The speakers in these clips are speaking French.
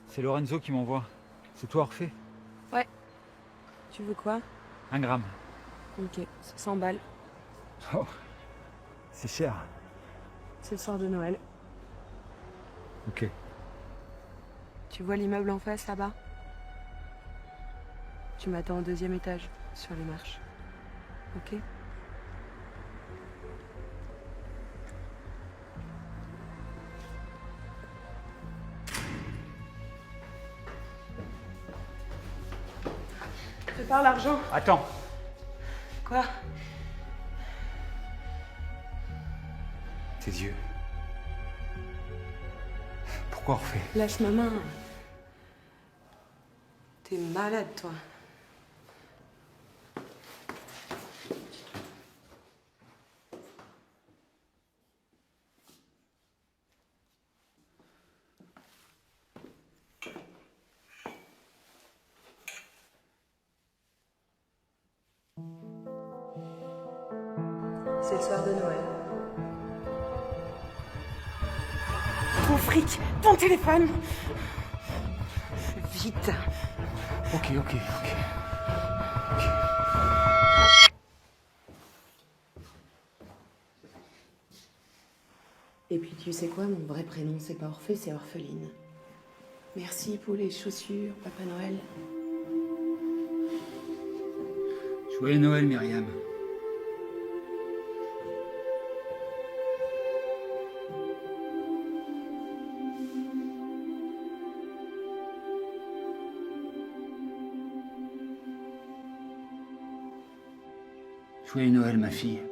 C'est Lorenzo qui m'envoie. C'est toi, Orphée? Ouais. Tu veux quoi? 1 gramme. Ok, 100 balles. Oh, c'est cher. C'est le soir de Noël. Ok. Tu vois l'immeuble en face, là-bas? Tu m'attends au 2e étage, sur les marches. Ok? Prépare l'argent. Attends. Quoi? Tes yeux. Pourquoi Orphée? Lâche ma main. T'es malade, toi. C'est le soir de Noël. Ton fric, ton téléphone. Vite. Ok. Et puis tu sais quoi, mon vrai prénom c'est pas Orphée, c'est Orpheline. Merci pour les chaussures, Papa Noël. Joyeux Noël, Myriam. Joyeux Noël, ma fille.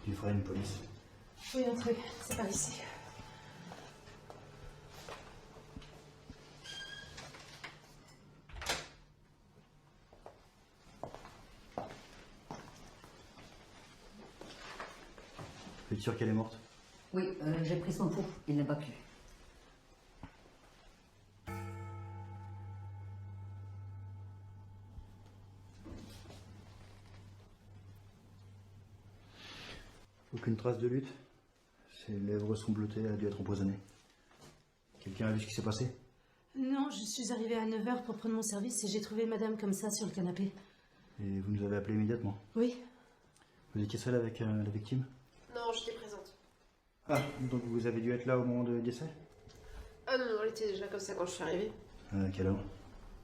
Tu ferais une police? Oui, entrez, c'est par ici. Tu es sûr qu'elle est morte? Oui, j'ai pris son pouls, il n'a pas pu. Aucune trace de lutte. Ses lèvres sont bleutées, elle a dû être empoisonnée. Quelqu'un a vu ce qui s'est passé? Non, je suis arrivée à 9h pour prendre mon service et j'ai trouvé madame comme ça sur le canapé. Et vous nous avez appelé immédiatement? Oui. Vous étiez seule avec la victime? Non, j'étais présente. Ah, donc vous avez dû être là au moment de décès? Ah non, elle était déjà comme ça quand je suis arrivée. À quelle heure?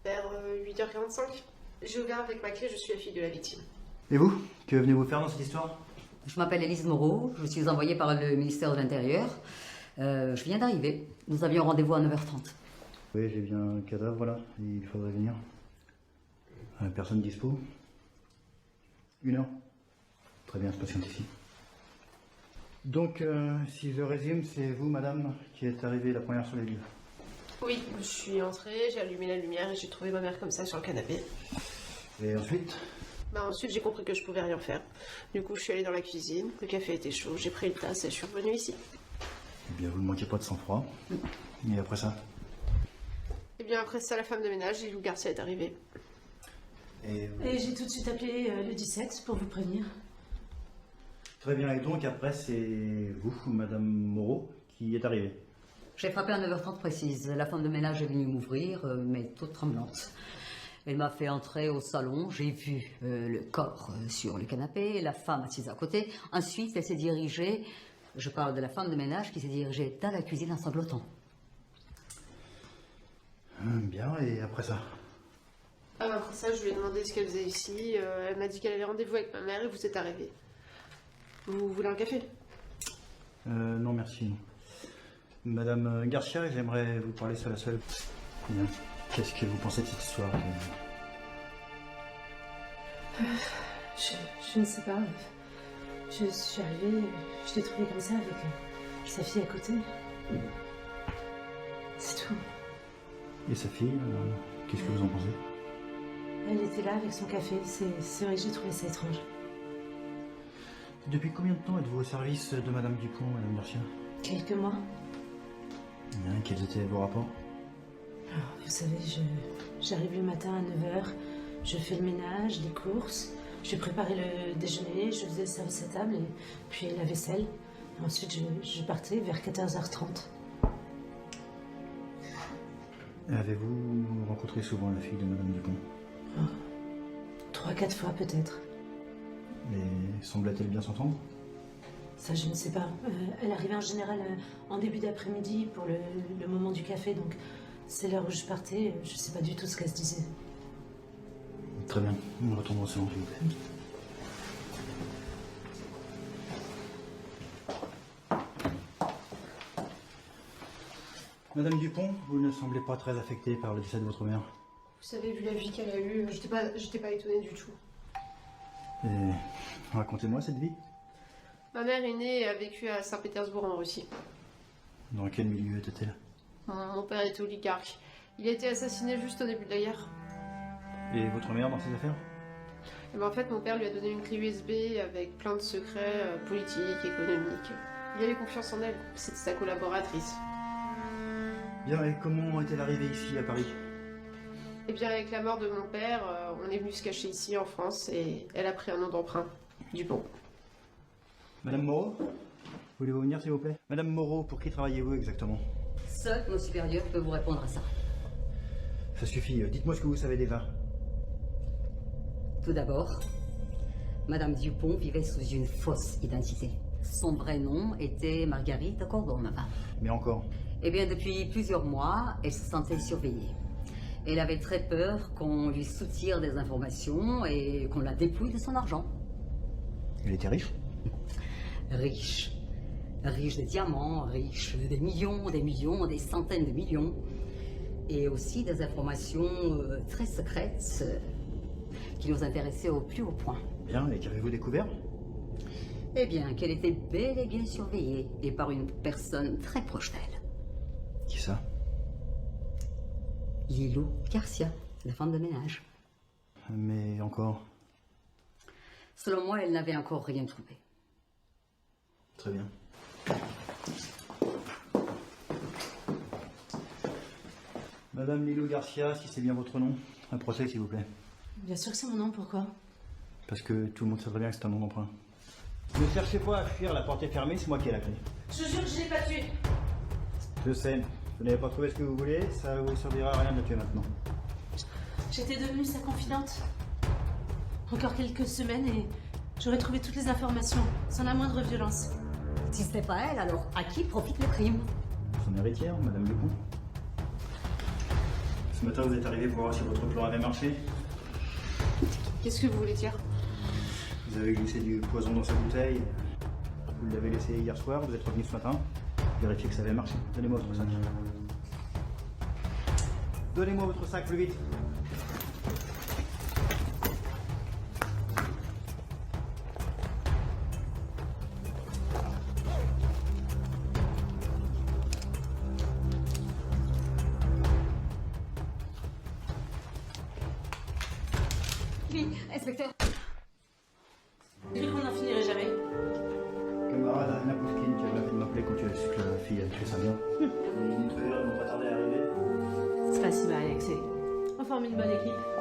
Vers 8h45. J'ai ouvert avec ma clé, je suis la fille de la victime. Et vous? Que venez-vous faire dans cette histoire? Je m'appelle Élise Moreau, je suis envoyée par le ministère de l'Intérieur. Je viens d'arriver. Nous avions rendez-vous à 9h30. Oui, j'ai vu un cadavre, voilà. Il faudrait venir. Personne dispo? 1 heure? Très bien, je patiente ici. Donc, si je résume, c'est vous, madame, qui êtes arrivée la première sur les lieux. Oui, je suis entrée, j'ai allumé la lumière et j'ai trouvé ma mère comme ça sur le canapé. Et ensuite? Ensuite, j'ai compris que je pouvais rien faire. Du coup, je suis allée dans la cuisine, le café était chaud, j'ai pris une tasse et je suis revenue ici. Eh bien, vous ne manquez pas de sang-froid. Et après ça? bien après ça, la femme de ménage, Lilou Garcia est arrivée. Et Et j'ai tout de suite appelé le 17 pour vous prévenir. très bien, et donc après c'est vous, Madame Moreau, qui est arrivée. J'ai frappé à 9h30 précise. La femme de ménage est venue m'ouvrir, mais toute tremblante. Elle m'a fait entrer au salon. J'ai vu le corps sur le canapé, la femme assise à côté. Ensuite, elle s'est dirigée, je parle de la femme de ménage qui s'est dirigée dans la cuisine en sanglotant. Bien, et après ça? Après ça, je lui ai demandé ce qu'elle faisait ici. Elle m'a dit qu'elle avait rendez-vous avec ma mère et vous êtes arrivée. Vous voulez un café? Non, merci. Non. Madame Garcia, j'aimerais vous parler seule à seule. Bien. Qu'est-ce que vous pensez de cette histoire? Je ne sais pas. Je suis arrivée, je l'ai trouvée comme ça avec sa fille à côté. C'est tout. Et sa fille, qu'est-ce que vous en pensez? Elle était là avec son café. C'est vrai que j'ai trouvé ça étrange. Depuis combien de temps êtes-vous au service de Madame Dupont, Madame Garcia? Quelques mois. Bien, quels étaient vos rapports? Alors, vous savez, j'arrive le matin à 9h, je fais le ménage, les courses, je préparais le déjeuner, je faisais le service à table et puis la vaisselle. Et ensuite, je partais vers 14h30. Avez-vous rencontré souvent la fille de Madame Dupont? 3-4 fois peut-être. Et semblait-elle bien s'entendre? Ça, je ne sais pas. Elle arrivait en général en début d'après-midi pour le moment du café, donc c'est l'heure où je partais. Je ne sais pas du tout ce qu'elle se disait. Très bien, nous retournons au salon, s'il vous plaît. Madame Dupont, vous ne semblez pas très affectée par le décès de votre mère. Vous savez, vu la vie qu'elle a eue, j'étais pas étonnée du tout. Et racontez-moi cette vie. Ma mère est née et a vécu à Saint-Pétersbourg en Russie. Dans quel milieu était-elle? Mon père était oligarque. Il a été assassiné juste au début de la guerre. Et votre mère dans ses affaires? Et en fait, mon père lui a donné une clé USB avec plein de secrets politiques, économiques. Il avait confiance en elle. C'était sa collaboratrice. Bien, et comment est-elle arrivée ici, à Paris? Et bien, avec la mort de mon père, on est venu se cacher ici en France et elle a pris un nom d'emprunt, Dupont. Madame Moreau, voulez-vous venir, s'il vous plaît? Madame Moreau, pour qui travaillez-vous exactement? Seul nos supérieurs peut vous répondre à ça. Ça suffit, dites-moi ce que vous savez déjà. Tout d'abord, Madame Dupont vivait sous une fausse identité. Son vrai nom était Marguerite Cordonova. Mais encore. Eh bien, depuis plusieurs mois, elle se sentait surveillée. Elle avait très peur qu'on lui soutire des informations et qu'on la dépouille de son argent. Elle était riche? Riche. Riche de diamants, riche des millions, des centaines de millions. Et aussi des informations très secrètes qui nous intéressaient au plus haut point. Bien, et qu'avez-vous découvert? Eh bien, qu'elle était bel et bien surveillée et par une personne très proche d'elle. Qui ça? Lilou Garcia, la femme de ménage. Mais encore. Selon moi, elle n'avait encore rien trouvé. Très bien. Madame Lilou Garcia, si c'est bien votre nom, un procès, s'il vous plaît. Bien sûr que c'est mon nom, pourquoi? Parce que tout le monde sait très bien que c'est un nom d'emprunt. Ne cherchez pas à fuir, la porte est fermée, c'est moi qui ai la clé. Je jure que je l'ai pas tué. Je sais, vous n'avez pas trouvé ce que vous voulez, ça vous servira à rien de le tuer maintenant. J'étais devenue sa confidente. Encore quelques semaines et j'aurais trouvé toutes les informations, sans la moindre violence. Si ce n'est pas elle, alors à qui profite le crime? Son héritière, Madame Dupont. Ce matin, vous êtes arrivé pour voir si votre plan avait marché. Qu'est-ce que vous voulez dire? Vous avez glissé du poison dans sa bouteille. Vous l'avez laissé hier soir, vous êtes revenu ce matin. Vérifiez que ça avait marché. Donnez-moi votre sac. Donnez-moi votre sac plus vite. Oui, inspecteur. J'ai vu qu'on n'en finirait jamais. Camarade Anna Pouskine, tu as bien fait de m'appeler quand tu as su que la fille, elle fait ça bien. Les nettoyeurs n'ont pas tardé à arriver. C'est pas si mal, Alexei. On forme une bonne équipe.